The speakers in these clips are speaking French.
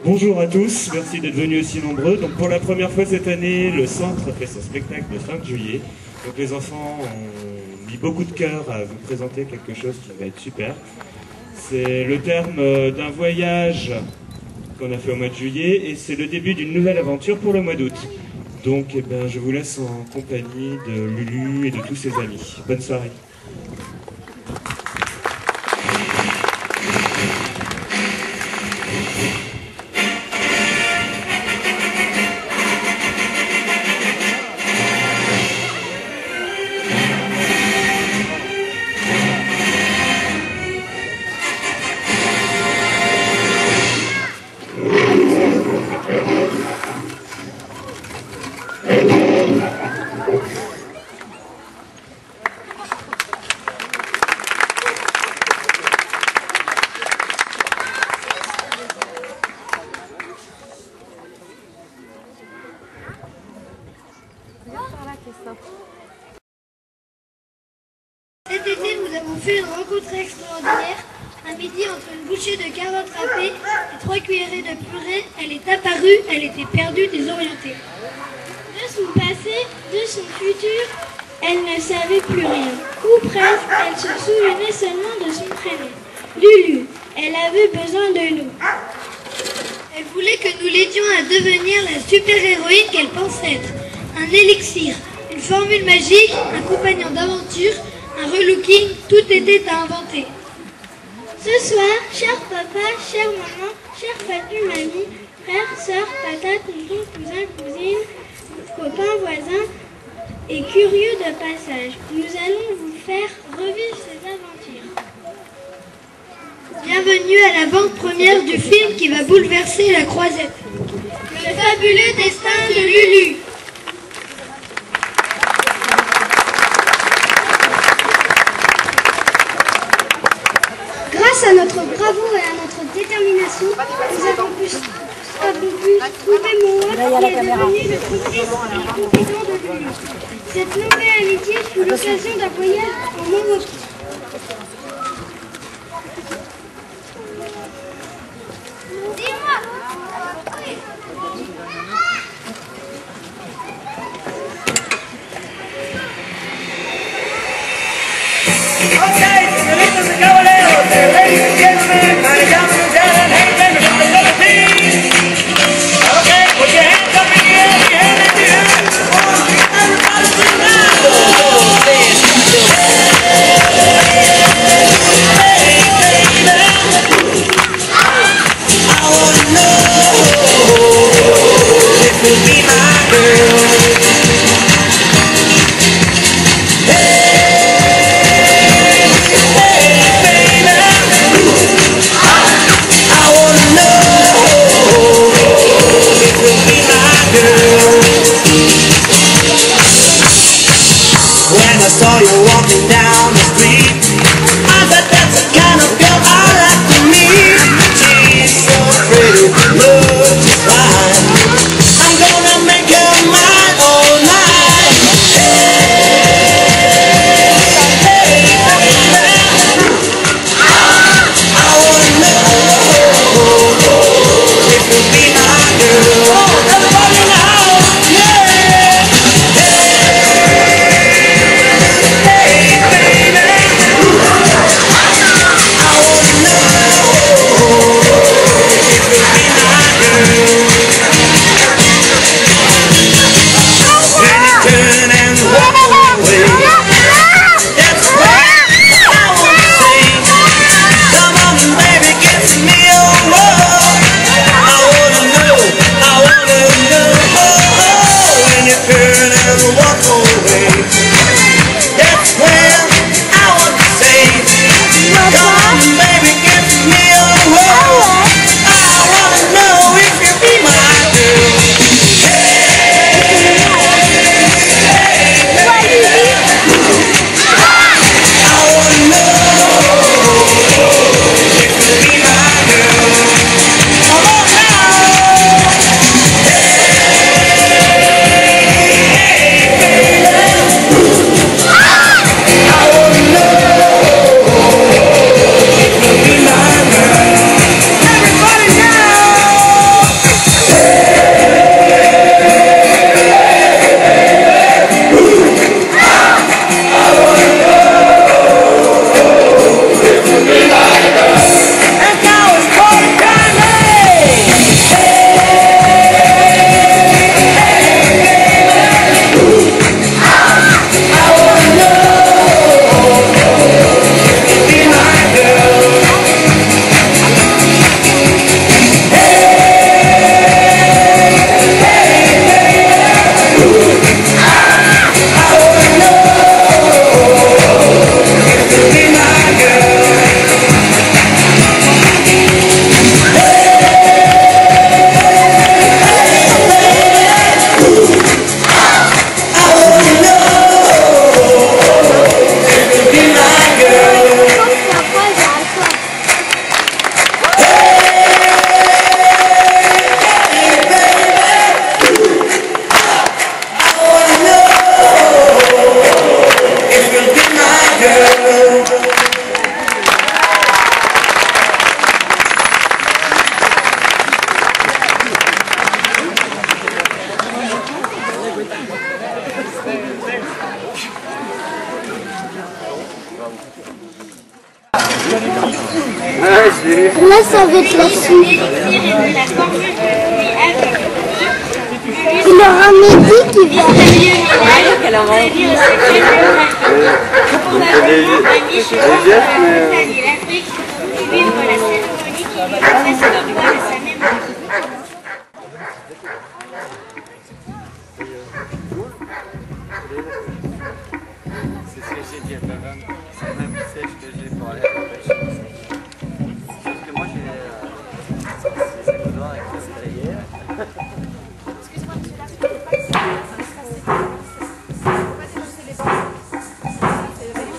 Bonjour à tous, merci d'être venus aussi nombreux. Donc pour la première fois cette année, le centre fait son spectacle de 5 juillet. Donc les enfants ont mis beaucoup de cœur à vous présenter quelque chose qui va être super. C'est le terme d'un voyage qu'on a fait au mois de juillet et c'est le début d'une nouvelle aventure pour le mois d'août. Donc je vous laisse en compagnie de Lulu et de tous ses amis. Bonne soirée. Cet été, nous avons fait une rencontre extraordinaire. À midi, entre une bouchée de carottes râpées et 3 cuillerées de purée, elle est apparue, elle était perdue, désorientée. De son passé, de son futur, elle ne savait plus rien. Ou presque, elle se souvenait seulement de son prénom. Lulu, elle avait besoin de nous. Elle voulait que nous l'aidions à devenir la super-héroïne qu'elle pensait être. Un élixir, une formule magique, un compagnon d'aventure, un relooking, tout était à inventer. Ce soir, cher papa, chère maman, chère papu, mamie, frère, sœur, tata, tonton, cousin, cousine, copains, voisins et curieux de passage, nous allons vous faire revivre ces aventures. Bienvenue à l'avant-première du film qui va bouleverser la Croisette. Le fabuleux destin de Lulu. Grâce à notre bravoure et à notre détermination, nous avons pu trouver Moa qui est devenu le complice et confident de Lulu. Cette longue amitié fut l'occasion d'un voyage en Mongolie. Dis-moi. Okay, señoritas y caballeros, ladies and gentlemen, meine Damen und Herren, Herren mit der Melodie. Okay, put your hands up in the air, your hand in the air. Everybody sing now. Hey, baby, I wanna know if you'll be my girl. When I saw you walking down the street, I thought that's the kind of girl I like to meet. She's so pretty, looks just fine. I'm gonna make her mine all night. Hey, hey, baby, I wanna know if you'll be my girl. Everybody in the house, yeah. Hey. Là, ça va être la suite. Il aura Mehdi qui vient. C'est ce que j'ai dit à ta femme, c'est le même siège que j'ai pour aller à la pêche. Sauf que moi j'ai les couloirs avec la derrière. Excusez-moi, monsieur, là, je ne peux pas ça va se passer. Ça ne peut pas dénoncer les bancs. C'est les bancs.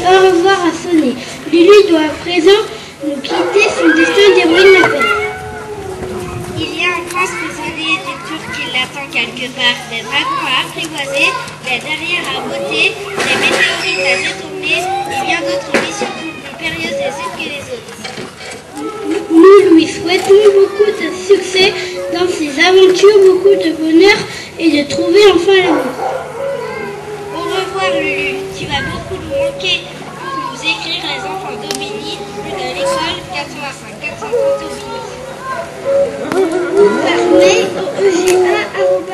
Au revoir a sonné. Lulu doit à présent nous quitter, son destin d'héroïne l'appelle. Il y a un grand spécialiste du tour qui l'attend quelque part. Des dragons à apprivoiser, des derrières à botter, des météorites à détourner et bien d'autres missions plus périlleuses les unes que les autres. Nous lui souhaitons beaucoup de succès dans ses aventures, beaucoup de bonheur et de trouver enfin l'amour. Au revoir Lulu, tu vas beaucoup nous manquer. Pour nous écrire les enfants d'Aubigny, rue de l'école 85 430 Aubigny. Par mail au ega@free.fr.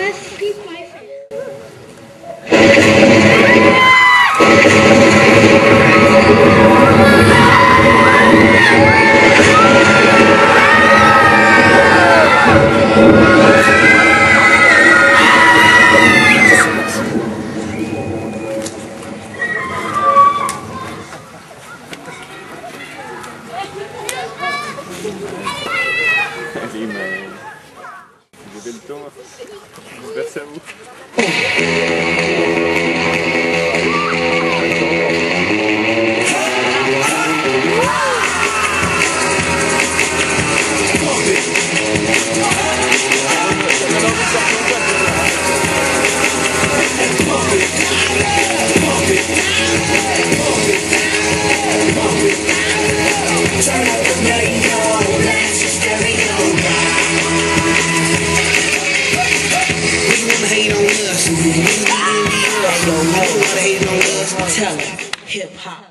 J'ai le temps. Merci à vous. Hip hop.